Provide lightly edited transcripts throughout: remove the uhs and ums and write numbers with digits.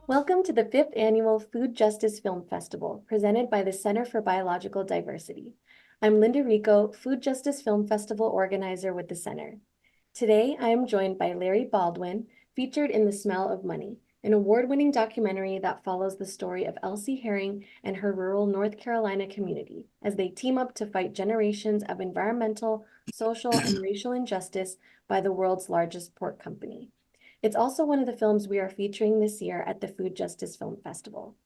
Welcome to the 5th Annual Food Justice Film Festival, presented by the Center for Biological Diversity. I'm Linda Rico, Food Justice Film Festival organizer with the Center. Today, I am joined by Larry Baldwin, featured in The Smell of Money, an award-winning documentary that follows the story of Elsie Herring and her rural North Carolina community as they team up to fight generations of environmental, social, and racial injustice by the world's largest pork company. It's also one of the films we are featuring this year at the Food Justice Film Festival.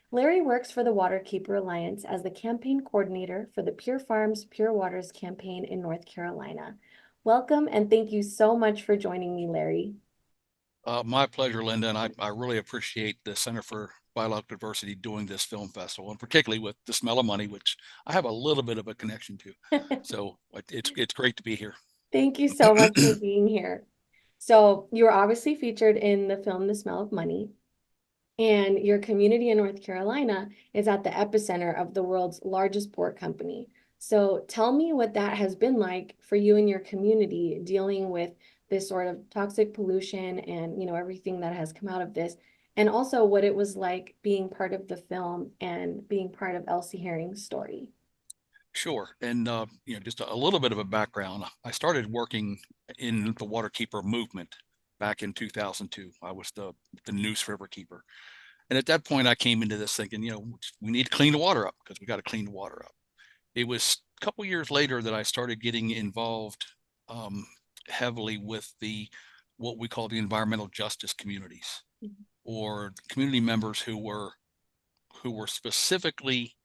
Larry works for the Waterkeeper Alliance as the campaign coordinator for the Pure Farms, Pure Waters campaign in North Carolina. Welcome and thank you so much for joining me, Larry. My pleasure, Linda, and I really appreciate the Center for Biological Diversity doing this film festival, and particularly with The Smell of Money, which I have a little bit of a connection to. So it's great to be here. Thank you so much for being here. So you were obviously featured in the film The Smell of Money, and your community in North Carolina is at the epicenter of the world's largest pork company. So tell me what that has been like for you and your community dealing with this sort of toxic pollution and, everything that has come out of this, and also what it was like being part of the film and being part of Elsie Herring's story. Sure, and just a little bit of a background. I started working in the waterkeeper movement back in 2002. I was the Neuse River keeper, and at that point, I came into this thinking, we need to clean the water up because we got to clean the water up. It was a couple years later that I started getting involved heavily with what we call the environmental justice communities, or community members who were specifically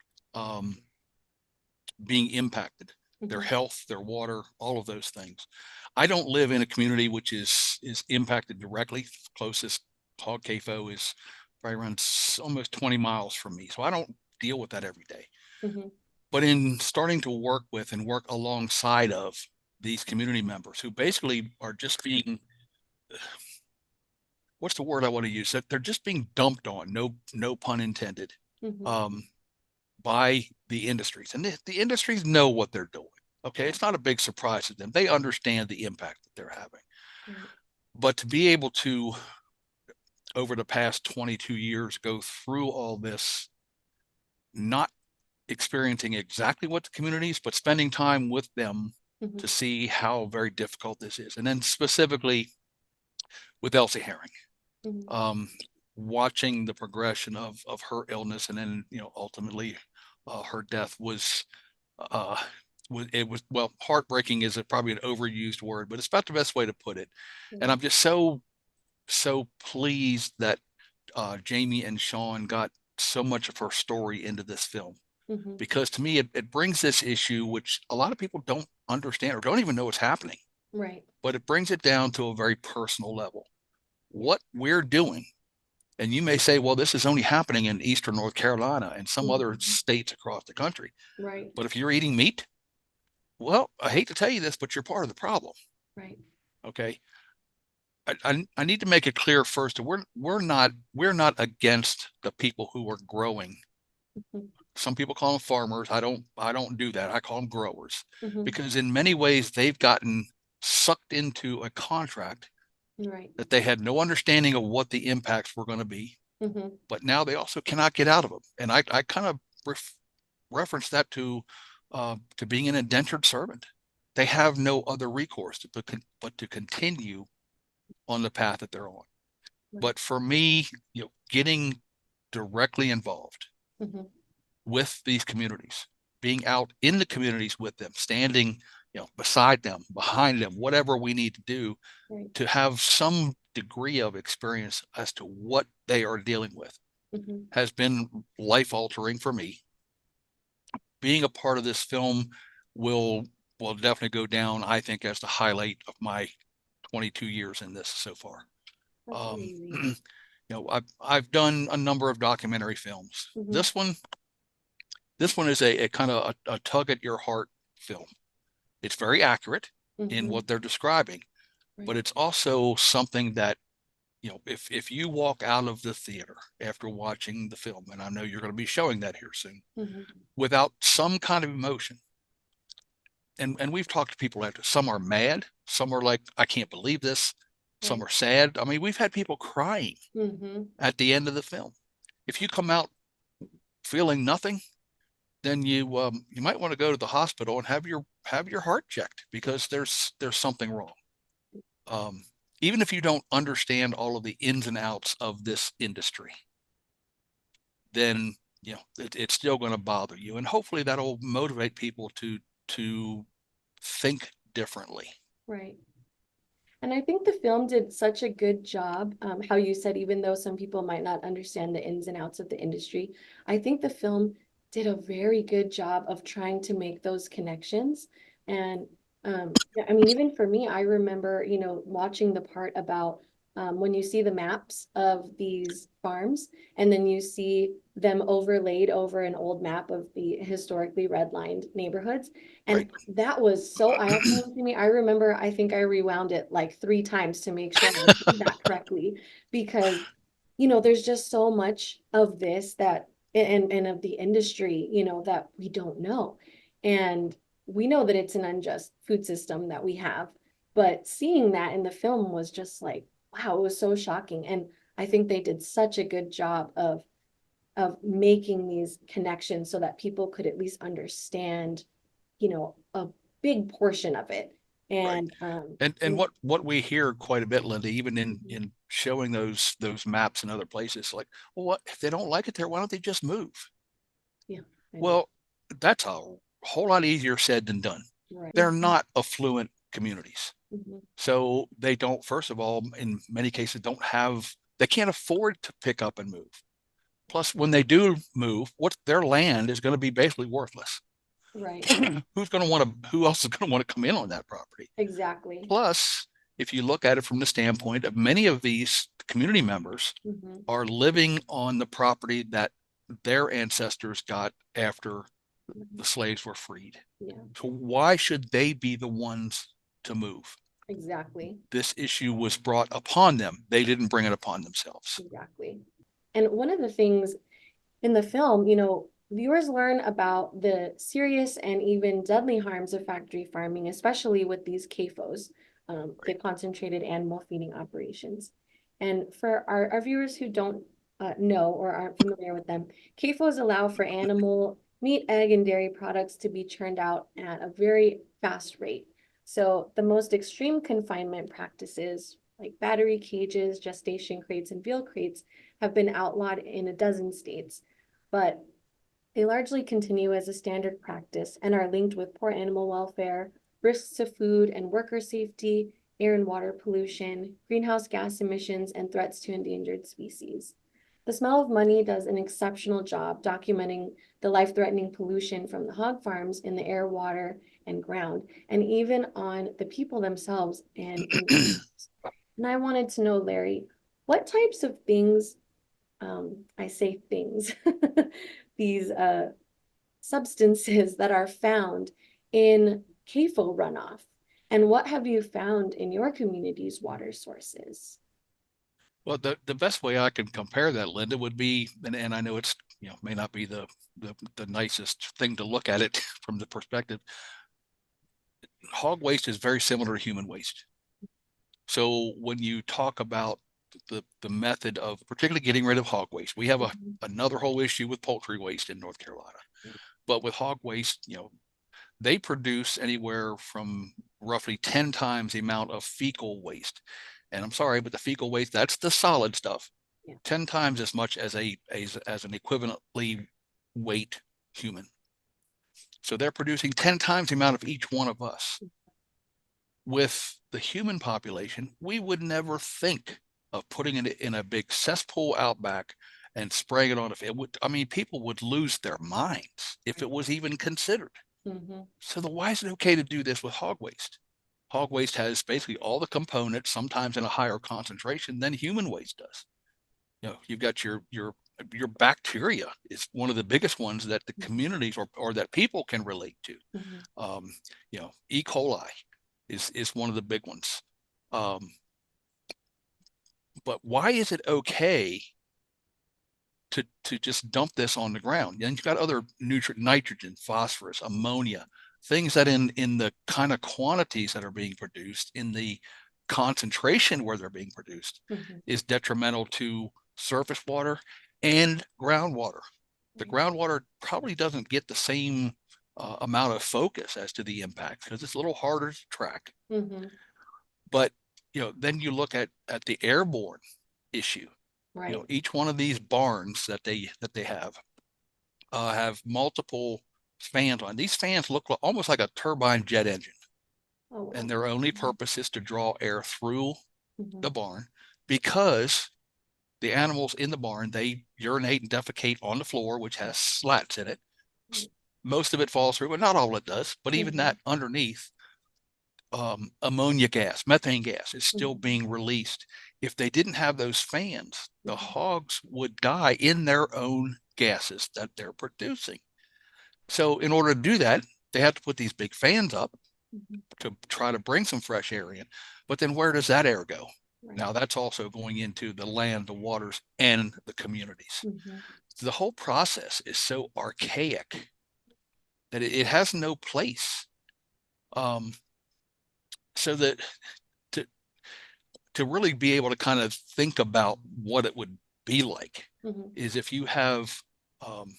being impacted, their health, their water, all of those things. I don't live in a community which is impacted directly. Closest hog CAFO is probably around almost 20 miles from me, so I don't deal with that every day. But in starting to work with and work alongside of these community members who basically are just being, what's the word I want to use? That they're just being dumped on, no pun intended, by the industries. And the industries know what they're doing. Okay, it's not a big surprise to them. They understand the impact that they're having. But to be able to, over the past 22 years, go through all this, not experiencing exactly what the communities, but spending time with them to see how very difficult this is. And then specifically with Elsie Herring, watching the progression of her illness, and then ultimately her death was well, heartbreaking is probably an overused word, but it's about the best way to put it. And I'm just so pleased that Jamie and Sean got so much of her story into this film, because to me it brings this issue which a lot of people don't understand or don't even know what's happening. Right. But it brings it down to a very personal level. What we're doing, and you may say, well, this is only happening in Eastern North Carolina and some other states across the country. Right. But if you're eating meat, well, I hate to tell you this, but you're part of the problem. Right. Okay. I need to make it clear first that we're not against the people who are growing. Some people call them farmers. I don't do that. I call them growers, because in many ways they've gotten sucked into a contract that they had no understanding of what the impacts were going to be. But now they also cannot get out of them. And I kind of reference that to being an indentured servant. They have no other recourse but to continue on the path that they're on. But for me, getting directly involved with these communities, being out in the communities with them, standing, beside them, behind them, whatever we need to do to have some degree of experience as to what they are dealing with, has been life altering for me. Being a part of this film will definitely go down, I think, as the highlight of my 22 years in this so far. I've done a number of documentary films. This one is a kind of a tug at your heart film. It's very accurate in what they're describing, but it's also something that, if you walk out of the theater after watching the film, and I know you're going to be showing that here soon, without some kind of emotion, and we've talked to people after, some are mad, some are like, I can't believe this, Some Right. are sad. I mean, we've had people crying Mm-hmm. at the end of the film. If you come out feeling nothing, then you might want to go to the hospital and have your heart checked because there's something wrong. Um, Even if you don't understand all of the ins and outs of this industry, then it's still going to bother you, and hopefully that'll motivate people to think differently. Right. And I think the film did such a good job, how you said, even though some people might not understand the ins and outs of the industry, I think the film did a very good job of trying to make those connections. And yeah, I mean, even for me, I remember, watching the part about when you see the maps of these farms, and then you see them overlaid over an old map of the historically redlined neighborhoods. Right. And that was so eye-opening to me. I remember, I think I rewound it like 3 times to make sure I did that correctly because, there's just so much of this that, and of the industry, that we don't know. And we know that it's an unjust food system that we have, but seeing that in the film was just like, wow, it was so shocking. And I think they did such a good job of making these connections so that people could at least understand, a big portion of it. Right. And And what we hear quite a bit, Linda, even mhm, in showing those maps in other places, like, well, what if they don't like it there? Why don't they just move? yeah, I know. Well, that's a whole lot easier said than done. Right. They're not affluent communities. Mhm. So they don't, first of all, in many cases, they can't afford to pick up and move. Plus, when they do move, their land is going to be basically worthless. Right. Who else is going to want to come in on that property? Exactly. Plus, if you look at it from the standpoint of many of these community members Hmm. are living on the property that their ancestors got after the slaves were freed. Yeah, So why should they be the ones to move? exactly. This issue was brought upon them. They didn't bring it upon themselves. Exactly. And one of the things in the film, viewers learn about the serious and even deadly harms of factory farming, especially with these CAFOs, the Right. concentrated animal feeding operations. And for our viewers who don't know or aren't familiar with them, CAFOs allow for animal meat, egg, and dairy products to be churned out at a very fast rate. So the most extreme confinement practices, like battery cages, gestation crates, and veal crates, have been outlawed in a dozen states, but they largely continue as a standard practice and are linked with poor animal welfare, risks to food and worker safety, air and water pollution, greenhouse gas emissions, and threats to endangered species. The Smell of Money does an exceptional job documenting the life-threatening pollution from the hog farms in the air, water, and ground, and even on the people themselves and in communities. And I wanted to know, Larry, what types of things, I say things, these substances that are found in CAFO runoff, and what have you found in your community's water sources? Well, the best way I can compare that, Linda, would be, and I know it's may not be the nicest thing to look at it from the perspective. Hog waste is very similar to human waste. So when you talk about the method of particularly getting rid of hog waste, we have Mhm. another whole issue with poultry waste in North Carolina. But with hog waste, they produce anywhere from roughly 10 times the amount of fecal waste. And I'm sorry, but the fecal waste, that's the solid stuff, Yeah. 10 times as much as as an equivalently weight human. So they're producing 10 times the amount of each one of us. With the human population, we would never think of putting it in a big cesspool out back and spraying it on. If it would, I mean, people would lose their minds if it was even considered. Mhm. So why is it okay to do this with hog waste? Hog waste has basically all the components, sometimes in a higher concentration than human waste does. You've got your bacteria is one of the biggest ones that the communities or that people can relate to. Mhm. Um, E. coli is one of the big ones. Um, but why is it okay to just dump this on the ground? And you've got other nitrogen, phosphorus, ammonia, things that in the kind of quantities that are being produced in the concentration where they're being produced Mhm. is detrimental to surface water and groundwater. The groundwater probably doesn't get the same amount of focus as to the impact because it's a little harder to track. Mhm. But then you look at the airborne issue. Right. Each one of these barns that they have multiple fans on. These fans look almost like a turbine jet engine, Oh, and wow. their only purpose is to draw air through Mhm. the barn because the animals in the barn, they urinate and defecate on the floor, which has slats in it. Right. Most of it falls through, but not all it does. But even that Mhm. underneath, ammonia gas, methane gas is still Mhm. being released. If they didn't have those fans, the Mhm. hogs would die in their own gases that they're producing. So in order to do that, they have to put these big fans up Mhm. to try to bring some fresh air in. But then where does that air go? Right. Now that's also going into the land, the waters, and the communities. Mhm. The whole process is so archaic that it has no place. Um, so that to really be able to kind of think about what it would be like Mhm. is if you have um,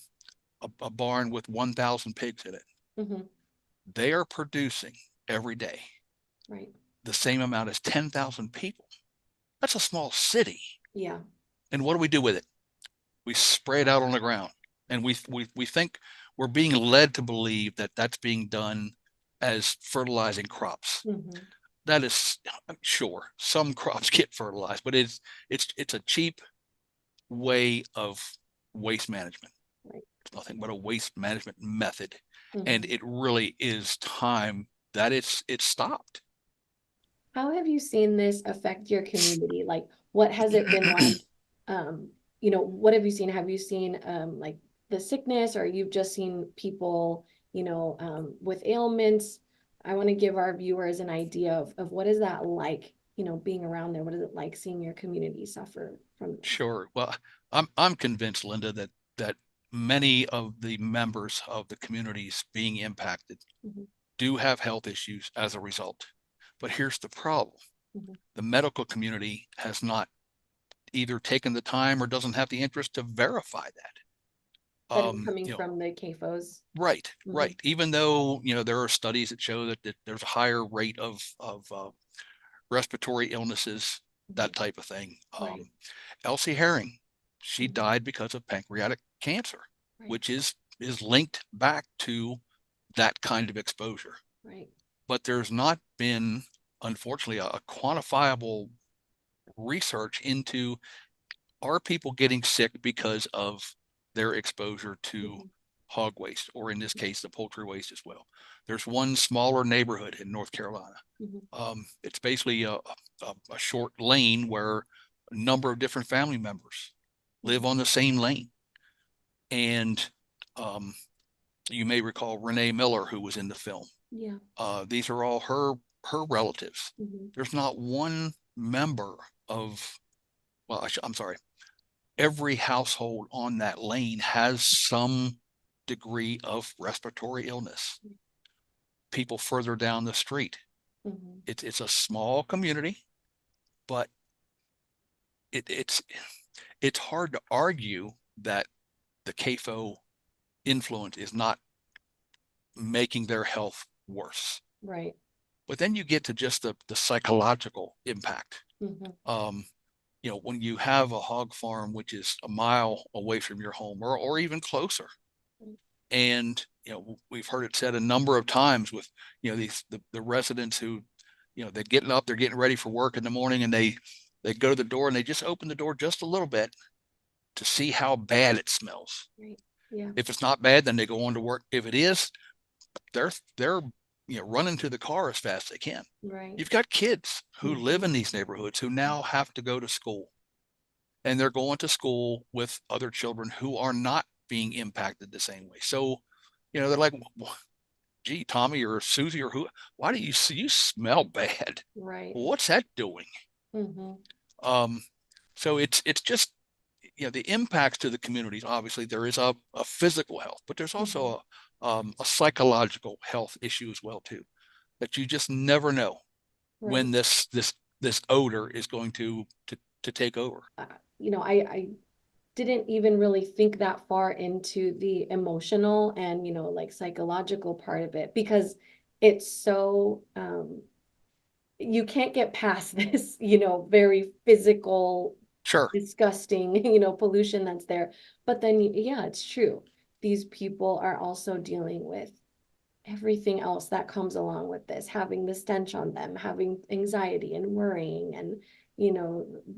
a barn with 1,000 pigs in it, Mhm. they are producing every day Right. the same amount as 10,000 people. That's a small city. Yeah. And what do we do with it? We spray it out on the ground. And we think we're being led to believe that that's being done as fertilizing crops. Mhm. That is, sure, some crops get fertilized, but it's a cheap way of waste management. Right. It's nothing but a waste management method. And Mhm. it really is time that it's stopped. How have you seen this affect your community? Like, what has it been like? Um, what have you seen? Have you seen like the sickness, or you've just seen people, with ailments? I want to give our viewers an idea of what is that like, being around there? What is it like seeing your community suffer from this? Sure. Well, I'm convinced, Linda, that many of the members of the communities being impacted Mhm. do have health issues as a result. But here's the problem. Mhm. The medical community has not either taken the time or doesn't have the interest to verify that. That it's coming from the CAFOs. Right, Mhm. right. Even though, there are studies that show that there's a higher rate of respiratory illnesses, Mhm. that type of thing. Right. Elsie Herring, she Mhm. died because of pancreatic cancer, Right. which is linked back to that kind of exposure. Right. But there's not been, unfortunately, a quantifiable research into, are people getting sick because of their exposure to Mhm. hog waste, or in this case, the poultry waste as well. There's one smaller neighborhood in North Carolina. Mhm. It's basically a short lane where a number of different family members live Mhm. on the same lane. And um, you may recall Renee Miller, who was in the film. Yeah. These are all her relatives. Mhm. There's not one member of, well, I'm sorry, every household on that lane has some degree of respiratory illness. People further down the street, Mhm. it's a small community, but it's hard to argue that the CAFO influence is not making their health worse. Right. But then you get to just the psychological impact. Mhm. Um, when you have a hog farm which is a mile away from your home, or even closer, and we've heard it said a number of times with the residents who they're getting up, they're getting ready for work in the morning, and they go to the door and they just open the door just a little bit to see how bad it smells. Right. Yeah. If it's not bad, then they go on to work. If it is, they're running to the car as fast as they can. Right. You've got kids who live Mhm. in these neighborhoods who now have to go to school, and they're going to school with other children who are not being impacted the same way. So, they're like, gee, Tommy or Susie or who, why do you smell bad? Right. What's that doing? Mhm. Um, so it's just, the impacts to the communities. Obviously, there is a physical health, but there's Mhm. also a psychological health issue as well too, that you just never know when Right. this this odor is going to take over. I didn't even really think that far into the emotional and, like psychological part of it, because it's so, you can't get past this, very physical, Sure. disgusting, pollution that's there. But then, yeah, it's true. These people are also dealing with everything else that comes along with this, having the stench on them, having anxiety and worrying and,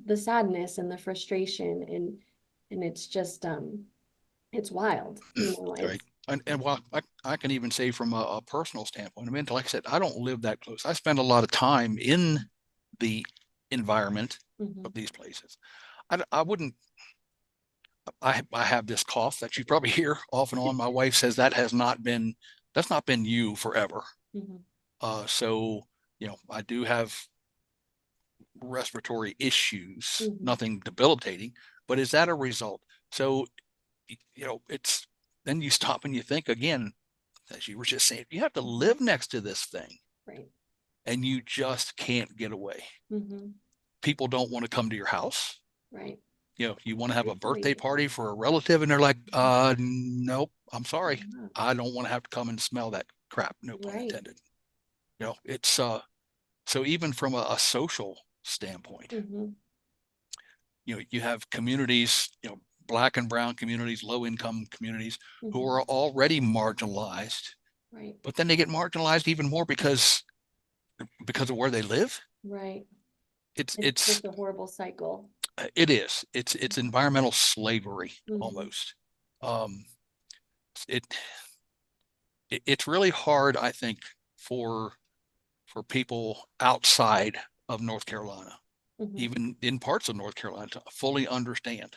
the sadness and the frustration, and it's just it's wild, Right. And well, I can even say from a personal standpoint, I mean, like I said, I don't live that close. I spend a lot of time in the environment of these places. I wouldn't, I have this cough that you probably hear off and on. My wife says that's not been you forever. So, I do have respiratory issues, nothing debilitating, but is that a result? So, it's, then you stop and you think again, as you were just saying, you have to live next to this thing. Right. And you just can't get away. People don't want to come to your house. Right. You want to have a birthday party for a relative and they're like, nope, I'm sorry. I don't want to have to come and smell that crap. No pun intended. It's so even from a social standpoint, you have communities, black and brown communities, low income communities who are already marginalized. Right. But then they get marginalized even more because of where they live. Right. It's just a horrible cycle. It is. It's environmental slavery almost. It it's really hard, I think, for people outside of North Carolina, even in parts of North Carolina, to fully understand.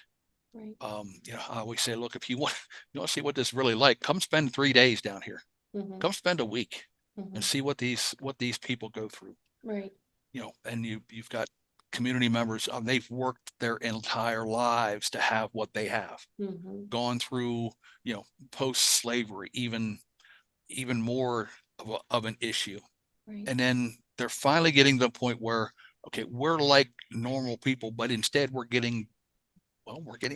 Right. I always say, look, if you want to see what this is really like, come spend 3 days down here. Come spend a week and see what these people go through. Right. And you've got community members, they've worked their entire lives to have what they have, gone through, post-slavery, even more of an issue. Right. And then they're finally getting to the point where, okay, we're like normal people, but instead we're getting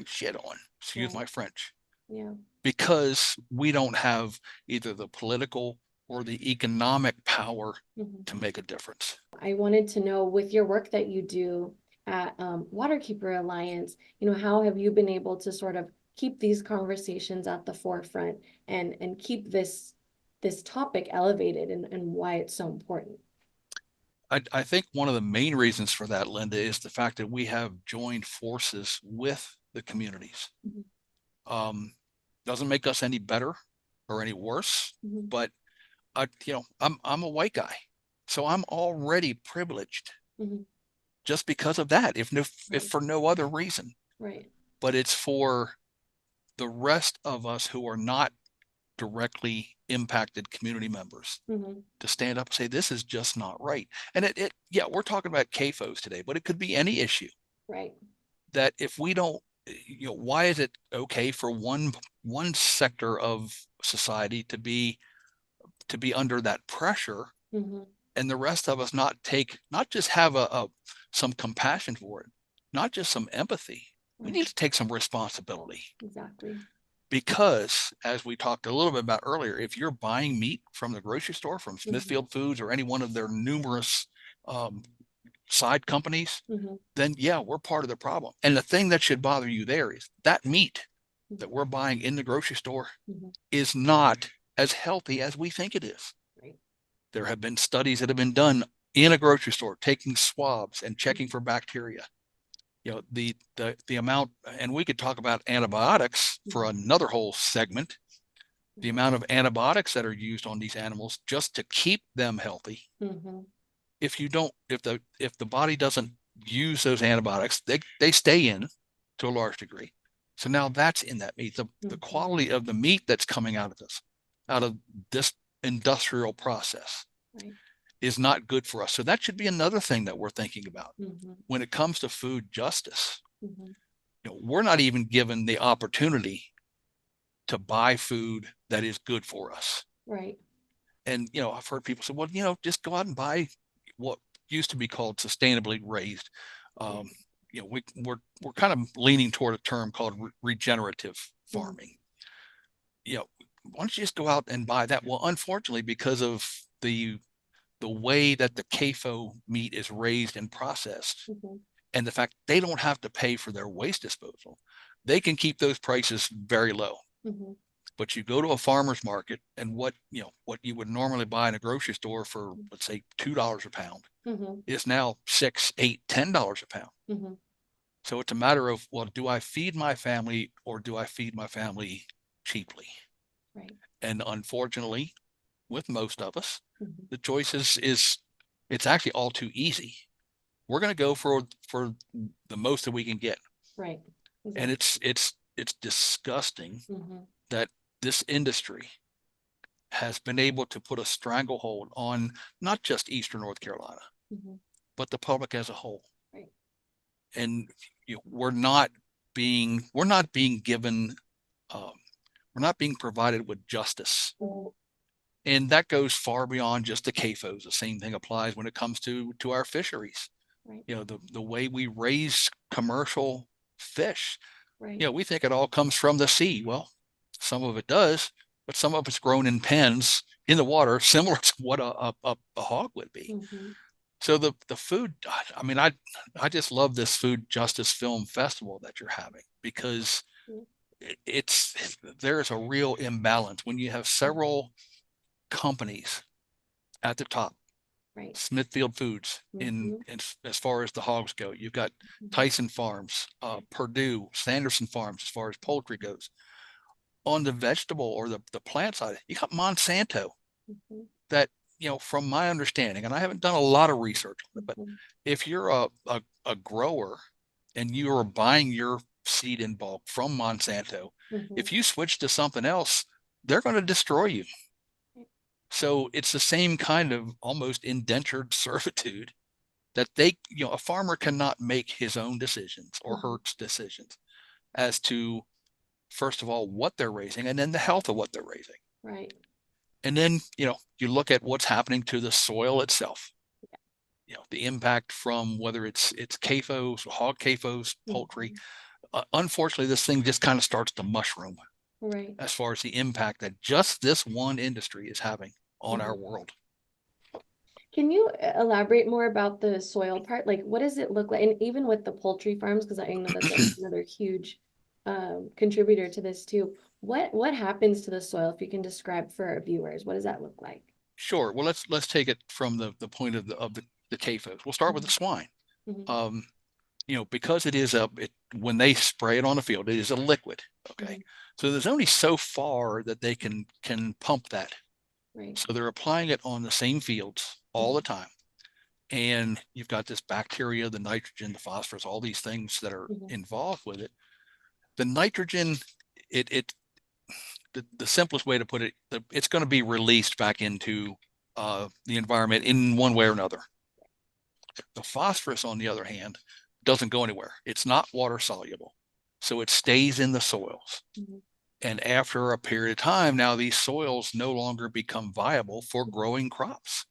shit on, excuse my French. Yeah. Because we don't have either the political or the economic power to make a difference. I wanted to know, with your work that you do at Waterkeeper Alliance, how have you been able to sort of keep these conversations at the forefront and keep this topic elevated, and why it's so important? I think one of the main reasons for that, Linda, is the fact that we have joined forces with the communities. Doesn't make us any better or any worse, but I'm a white guy, so I'm already privileged just because of that, if for no other reason. Right. But it's for the rest of us who are not directly impacted community members to stand up and say, this is just not right. And we're talking about CAFOs today, but it could be any issue. Right. That if we don't, why is it okay for one sector of society to be under that pressure, and the rest of us not just have some compassion for it, not just some empathy. We need to take some responsibility. Exactly. Because, as we talked a little bit about earlier, if you're buying meat from the grocery store, from Smithfield Foods or any one of their numerous side companies, then we're part of the problem. And the thing that should bother you there is that meat that we're buying in the grocery store is not as healthy as we think it is. Right. There have been studies that have been done in a grocery store, taking swabs and checking for bacteria. The amount, and we could talk about antibiotics for another whole segment, the amount of antibiotics that are used on these animals just to keep them healthy. If the body doesn't use those antibiotics, they stay in to a large degree. So now that's in that meat. The quality of the meat that's coming out of this industrial process is not good for us. So that should be another thing that we're thinking about when it comes to food justice. We're not even given the opportunity to buy food that is good for us. Right. And I've heard people say, well, just go out and buy what used to be called sustainably raised. You know, we're kind of leaning toward a term called regenerative farming. You know, why don't you just go out and buy that? Well, unfortunately, because of the way that the CAFO meat is raised and processed, and the fact they don't have to pay for their waste disposal, they can keep those prices very low. But you go to a farmer's market, and what you would normally buy in a grocery store for, let's say, $2 a pound is now $6, $8, $10 a pound. So it's a matter of, well, do I feed my family, or do I feed my family cheaply? Right. And unfortunately, with most of us, the choice is it's actually all too easy. We're going to go for the most that we can get. Right. Exactly. And it's disgusting that this industry has been able to put a stranglehold on not just Eastern North Carolina, but the public as a whole. Right. And we're not being given, we're not being provided with justice. And that goes far beyond just the CAFOs. The same thing applies when it comes to our fisheries. Right. The way we raise commercial fish. Right. We think it all comes from the sea. Well, some of it does, but some of it's grown in pens in the water, similar to what a hog would be. So the food, I mean, I just love this Food Justice Film Festival that you're having, because there's a real imbalance when you have several companies at the top. Right. Smithfield Foods in as far as the hogs go. You've got Tyson Farms, Purdue, Sanderson Farms as far as poultry goes. On the vegetable or the plant side, you got Monsanto that, from my understanding, and I haven't done a lot of research on it, but if you're a grower and you are buying your seed in bulk from Monsanto, if you switch to something else, they're going to destroy you. So it's the same kind of almost indentured servitude that a farmer cannot make his own decisions or her decisions as to, first of all, what they're raising, and then the health of what they're raising. Right. And then, you look at what's happening to the soil itself. The impact from whether it's CAFOs, hog CAFOs, poultry. Unfortunately, this thing just kind of starts to mushroom. Right. As far as the impact that just this one industry is having on our world. Can you elaborate more about the soil part? Like, what does it look like? And even with the poultry farms, because I know that's another huge contributor to this too. What happens to the soil, if you can describe for our viewers? What does that look like? Sure. Well, let's take it from the point of the CAFOs. We'll start with the swine. Because it is when they spray it on the field, it is a liquid. Okay. So there's only so far that they can pump that. Right. So they're applying it on the same fields all the time. And you've got this bacteria, the nitrogen, the phosphorus, all these things that are involved with it. The nitrogen, the simplest way to put it, it's going to be released back into the environment in one way or another. The phosphorus, on the other hand, doesn't go anywhere. It's not water soluble. So it stays in the soils. And after a period of time, now these soils no longer become viable for growing crops.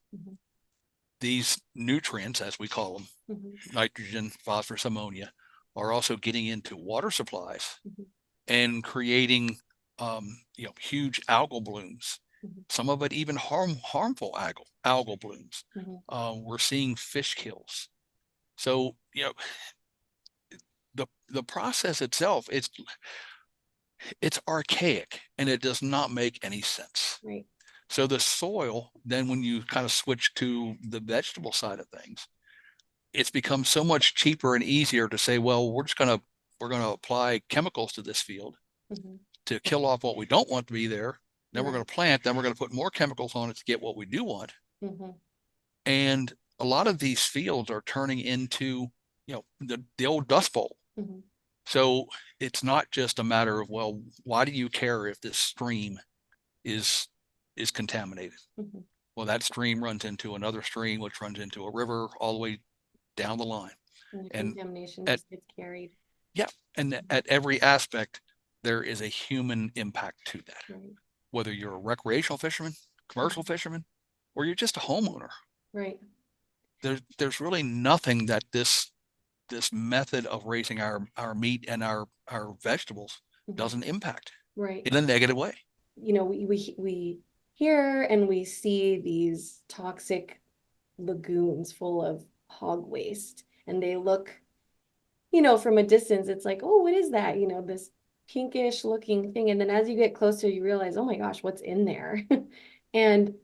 These nutrients, as we call them, nitrogen, phosphorus, ammonia, are also getting into water supplies and creating huge algal blooms. Some of it even harmful algal blooms. We're seeing fish kills. So the process itself, it's archaic, and it does not make any sense. Right. So the soil, then when you kind of switch to the vegetable side of things, it's become so much cheaper and easier to say, well, we're going to apply chemicals to this field to kill off what we don't want to be there. Then we're going to plant, then we're going to put more chemicals on it to get what we do want. And a lot of these fields are turning into, the old Dust Bowl. So it's not just a matter of, well, why do you care if this stream is contaminated? Well, that stream runs into another stream, which runs into a river, all the way down the line. And the contamination just gets carried. Yeah. And at every aspect, there is a human impact to that. Whether you're a recreational fisherman, commercial fisherman, or you're just a homeowner. Right. there's really nothing that this method of raising our meat and our vegetables doesn't impact Right. in a negative way. You know, we hear and we see these toxic lagoons full of hog waste, and they look, you know, from a distance, it's like, oh, what is that? You know, this pinkish looking thing. And then as you get closer, you realize, oh my gosh, what's in there? And,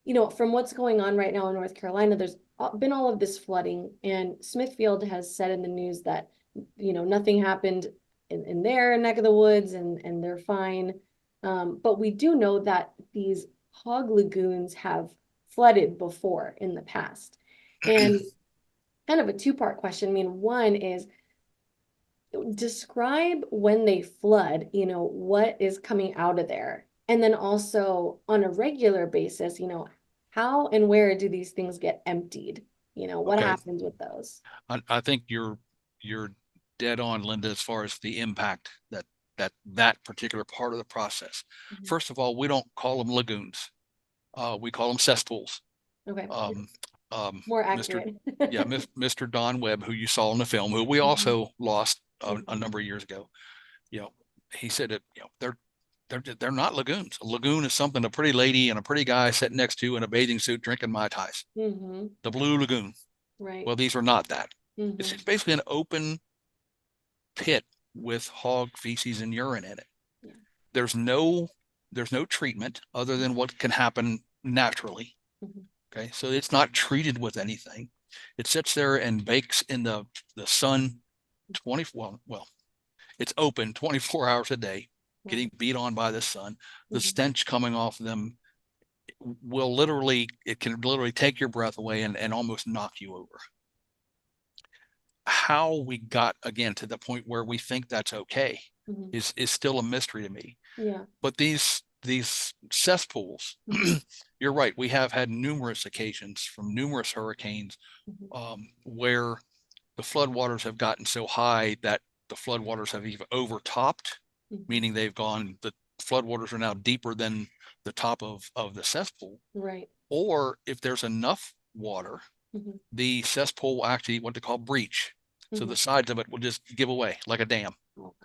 you know, from what's going on right now in North Carolina, there's been all of this flooding, and Smithfield has said in the news that, you know, nothing happened in their neck of the woods, and they're fine. But we do know that these hog lagoons have flooded before in the past. And kind of a two-part question. I mean, one is, describe when they flood, you know, what is coming out of there? And then also on a regular basis, you know, how and where do these things get emptied? You know, what Okay. happens with those? I think you're dead on, Linda, as far as the impact that particular part of the process. Mhm. First of all, we don't call them lagoons. We call them cesspools. Okay, Um, more Mr. accurate. Yeah, Mr. Don Webb, who you saw in the film, who we Mhm. also lost a Mhm. number of years ago, you know, he said that, you know, they're not lagoons. A lagoon is something a pretty lady and a pretty guy sitting next to in a bathing suit drinking Mai Tais. Mhm. The Blue Lagoon. Right. Well, these are not that. It's Mhm. just basically an open pit with hog feces and urine in it. Yeah. There's no there's no treatment other than what can happen naturally. Mhm. Okay, so it's not treated with anything. It sits there and bakes in the sun 20 well, it's open 24 hours a day, Wow. getting beat on by the sun. The Mhm. stench coming off them will literally, it can literally take your breath away and almost knock you over. How we got again to the point where we think that's okay Mhm. is still a mystery to me. Yeah. But these cesspools, Mhm. you're right. We have had numerous occasions from numerous hurricanes Mhm. where the floodwaters have gotten so high that the floodwaters have even overtopped, Mhm. meaning the floodwaters are now deeper than the top of the cesspool. Right. Or if there's enough water, Mhm. the cesspool will actually what they call breach. So Mhm. the sides of it will just give away like a dam. Oh.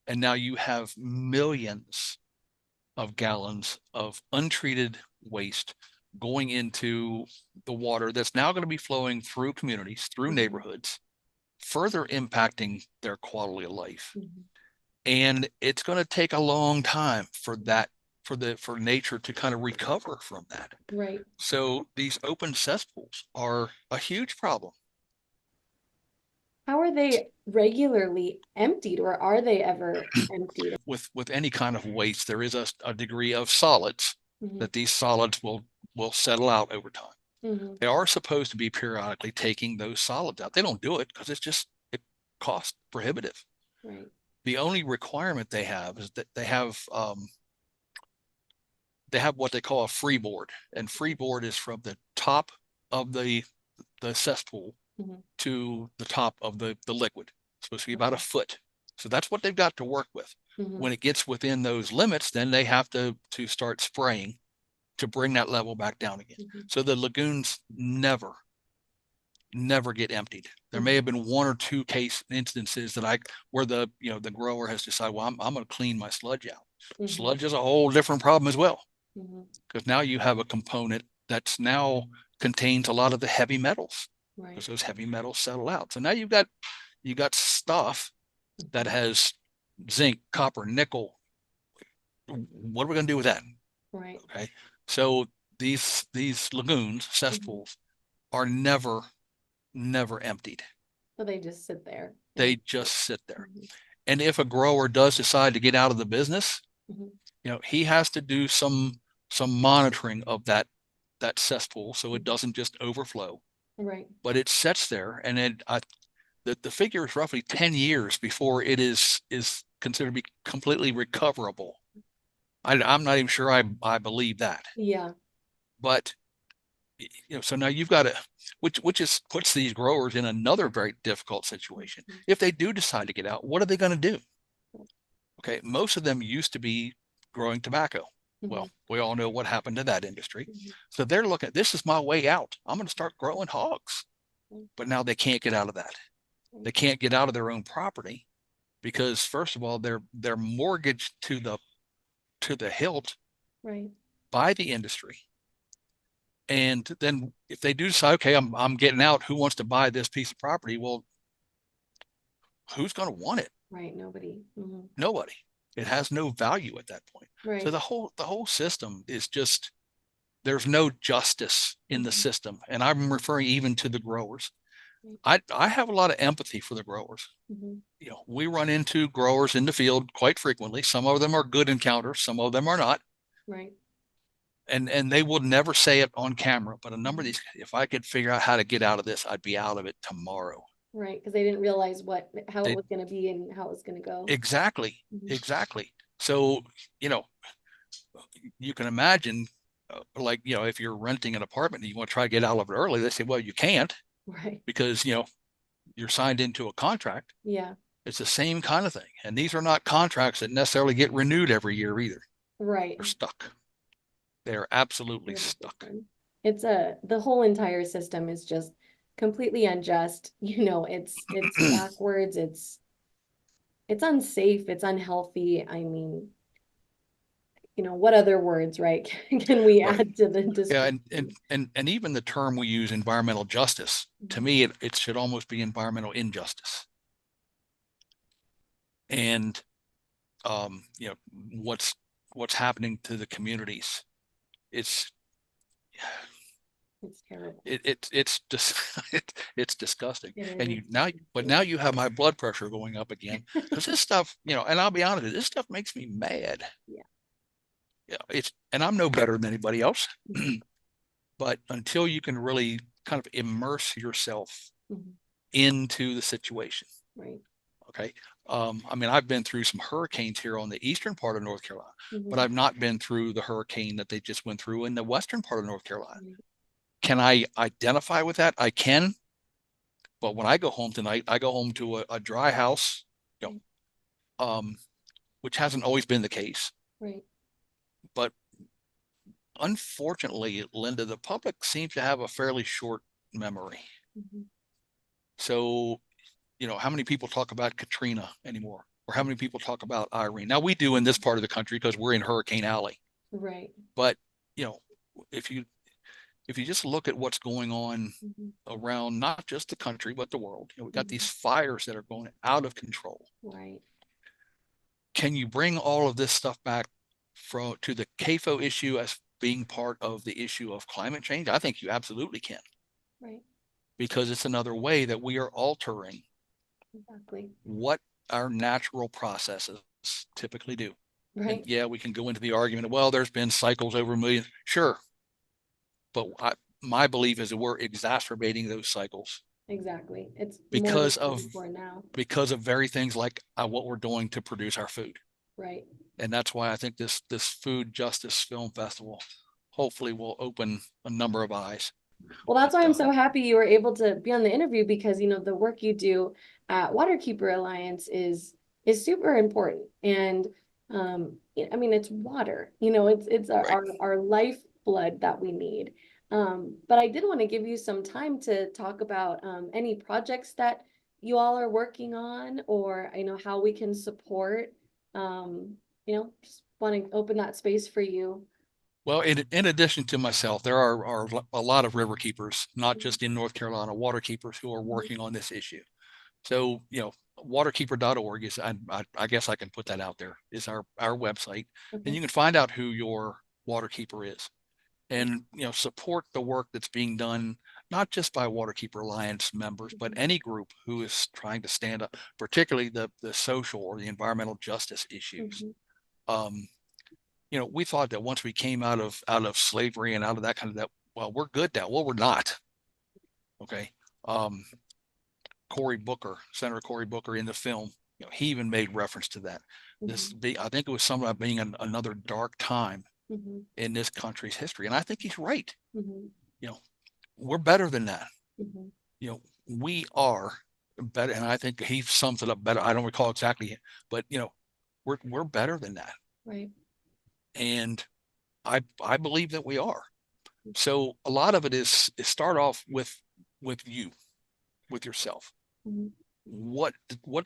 And now you have millions of gallons of untreated waste going into the water that's now going to be flowing through communities, through Mhm. neighborhoods, further impacting their quality of life. Mhm. And it's going to take a long time for that for nature to kind of recover from that. Right. So these open cesspools are a huge problem. How are they regularly emptied, or are they ever emptied? With any kind of waste, there is a degree of solids Mhm. that these solids will settle out over time. Mhm. They are supposed to be periodically taking those solids out. They don't do it because it costs prohibitive. Right. The only requirement they have is that they have what they call a freeboard, and freeboard is from the top of the cesspool Mhm. to the top of the liquid. It's supposed to be about a Okay. foot. So that's what they've got to work with. Mhm. When it gets within those limits, then they have to start spraying to bring that level back down again. Mhm. So the lagoons never get emptied. There may Mhm. have been one or two case instances that I where the grower has decided, well, I'm going to clean my sludge out. Mhm. Sludge is a whole different problem as well, Mhm. because now you have a component that's now contains a lot of the heavy metals, Right. because those heavy metals settle out. So now you got stuff that Mhm. has zinc, copper, nickel. What are we going to do with that? Right. Okay, so these lagoons, Mhm. cesspools, are never emptied. So they just sit there They and just sit there. Mhm. And if a grower does decide to get out of the business, Mhm. he has to do some monitoring of that cesspool so it Mhm. doesn't just overflow. Right. But it sits there, and the figure is roughly 10 years before it is considered to be completely recoverable. I'm not even sure I believe that. Yeah. But so now you've got to, which is puts these growers in another very difficult situation. Mhm. If they do decide to get out, what are they going to do? Okay, most of them used to be growing tobacco. Well, we all know what happened to that industry. Mhm. So they're looking, this is my way out. I'm going to start growing hogs. But now they can't get out of that. They can't get out of their own property because first of all, they're mortgaged to the hilt Right. by the industry. And then if they do decide, okay, I'm getting out, who wants to buy this piece of property? Well, who's going to want it? Right. Nobody. Nobody. It has no value at that point. So Right. the whole system is just, there's no justice in the system. And I'm referring even to the growers. I have a lot of empathy for the growers. You know, we run into growers in the field quite frequently. Some of them are good encounters, some of them are not. Right. And they will never say it on camera, but a number of these, if I could figure out how to get out of this, I'd be out of it tomorrow. Right. Because they didn't realize how it They was going to be and how it was going to go. exactly, exactly. So, you know, you can imagine, like, you know, if you're renting an apartment and you want to try to get out of it early, they say, well, you can't Right. because, you know, you're signed into a contract. Yeah. It's the same kind of thing. And these are not contracts that necessarily get renewed every year either. Right. They're stuck. They're absolutely Really stuck. different. The whole entire system is just completely unjust. It's backwards. It's unsafe. It's unhealthy. I mean, what other words, right? Can we Right. add to the Yeah, description? and even the term we use, environmental justice, to me, it should almost be environmental injustice. And you know, what's happening to the communities, it's It's terrible. it's just it's disgusting. It And is. now you have my blood pressure going up again because this stuff, you know, and I'll be honest, this stuff makes me mad. Yeah. Yeah, and I'm no better than anybody else, but until you can really kind of immerse yourself into the situation. Right. Okay. I mean, I've been through some hurricanes here on the eastern part of North Carolina, but I've not been through the hurricane that they just went through in the western part of North Carolina. Can I identify with that? I can. But when I go home tonight, I go home to a dry house, you know, which hasn't always been the case. Right. But unfortunately, Linda, the public seems to have a fairly short memory. So, you know, how many people talk about Katrina anymore? Or how many people talk about Irene? Now we do in this part of the country because we're in Hurricane Alley. Right. But, you know, if you just look at what's going on around not just the country, but the world, you know, we've got these fires that are going out of control. Right. Can you bring all of this stuff back to the CAFO issue as being part of the issue of climate change? I think you absolutely can. Right. Because it's another way that we are altering what our natural processes typically do. Right. And yeah, we can go into the argument, well, there's been cycles over millions. Sure. But my belief is that we're exacerbating those cycles. Exactly. It's because of very things like what we're doing to produce our food. Right. And that's why I think this Food Justice Film Festival hopefully will open a number of eyes. Well, that's why I'm so happy you were able to be on the interview because, the work you do at Waterkeeper Alliance is super important. And I mean, it's water, it's our lifeblood that we need. But I did want to give you some time to talk about any projects that you all are working on, or how we can support. Just want to open that space for you. Well, in addition to myself, there are a lot of river keepers, not just in North Carolina, water keepers who are working on this issue. So, waterkeeper.org is, I guess I can put that out there, is our website. And you can find out who your water keeper is and, support the work that's being done, not just by Waterkeeper Alliance members, but any group who is trying to stand up, particularly the social or the environmental justice issues. We thought that once we came out of slavery and out of that kind of that, well, we're good now. Well, we're not. Okay. Senator Cory Booker in the film, he even made reference to that. I think it was something about being another dark time in this country's history. And I think he's right. We're better than that. We are better. And I think he sums it up better. I don't recall exactly, but we're better than that. Right. And I believe that we are. So a lot of it is start off with you, with yourself. Mhm. What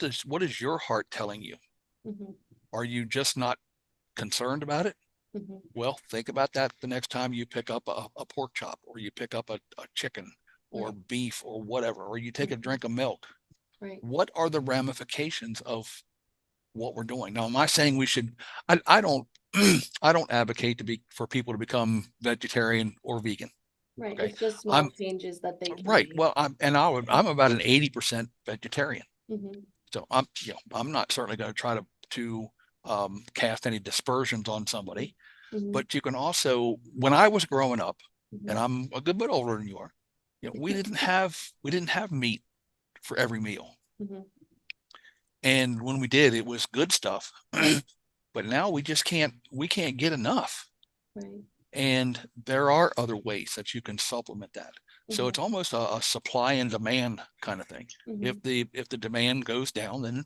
is your heart telling you? Mhm. Are you just not concerned about it? Mhm. Well, think about that the next time you pick up a pork chop, or you pick up a chicken or Right. beef or whatever, or you take a Mhm. drink of milk. Right. What are the ramifications of what we're doing? Now, am I saying we should? I don't I don't advocate to be for people to become vegetarian or vegan. Right. Okay, It's just small I'm changes that they can right. make. Well, I'm about an 80% vegetarian. Mhm. So I'm not certainly going to try to cast any dispersions on somebody. Mhm. But you can also, when I was growing up, and Mhm. I'm a good bit older than you are, we didn't have meat for every meal. Mhm. And when we did, it was good stuff. But now we can't get enough. Right. And there are other ways that you can supplement that. So Mhm. it's almost a supply and demand kind of thing. Mhm. If the demand goes down, then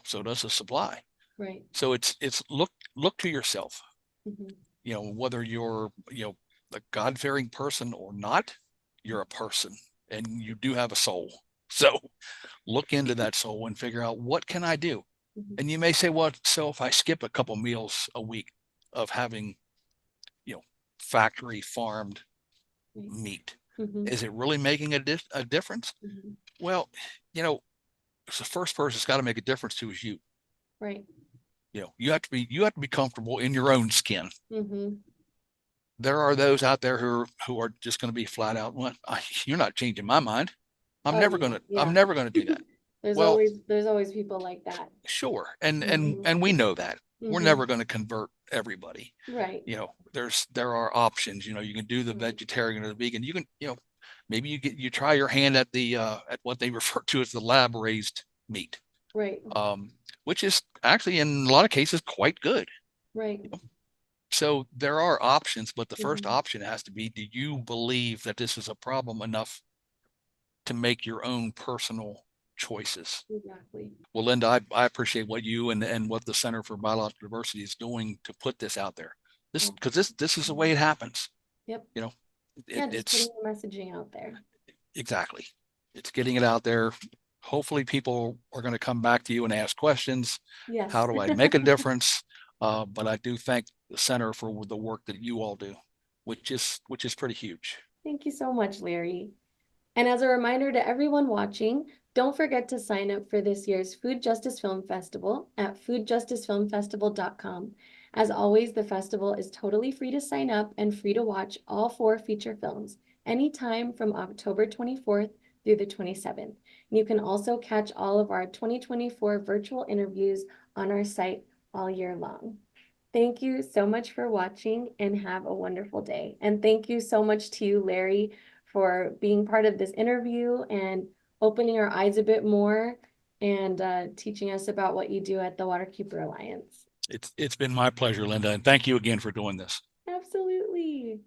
so does the supply. Right. So it's look to yourself. Mhm. Whether you're a God-fearing person or not, you're a person and you do have a soul. So look into that soul and figure out, what can I do? Mhm. And you may say, well, so if I skip a couple meals a week of having you know factory farmed Right. meat, Mhm. is it really making a difference? Mhm. Well, you know the first person that's got to make a difference to is you. Right. You have to be comfortable in your own skin. Mhm. There are those out there who are just going to be flat out, well, you're not changing my mind. Oh yeah. I'm Yeah. never going to do that. Well, There's always people like that. sure. Mhm. And we know that we're never Mhm. going to convert everybody. Right. There are options. You can do the Right. vegetarian or the vegan. You can, maybe you try your hand at the at what they refer to as the lab raised meat, Right. um, which is actually in a lot of cases quite good. Right. So there are options, but the first Mhm. option has to be, do you believe that this is a problem enough to make your own personal choices? Exactly. Well, Linda, I appreciate what you and what the Center for Biological Diversity is doing to put this out there. Well, This is the way it happens. yep. You know, Yeah, just putting it's the messaging out there. exactly, it's getting it out there. Hopefully people are going to come back to you and ask questions. Yes. How do I make a difference? But I do thank the center for the work that you all do, which is pretty huge. Thank you so much, Larry. And as a reminder to everyone watching, don't forget to sign up for this year's Food Justice Film Festival at foodjusticefilmfestival.com. As always, the festival is totally free to sign up and free to watch all 4 feature films anytime from October 24th through the 27th. You can also catch all of our 2024 virtual interviews on our site all year long. Thank you so much for watching and have a wonderful day. And thank you so much to you, Larry, for being part of this interview and opening our eyes a bit more and teaching us about what you do at the Waterkeeper Alliance. It's been my pleasure, Linda, and thank you again for doing this. Absolutely.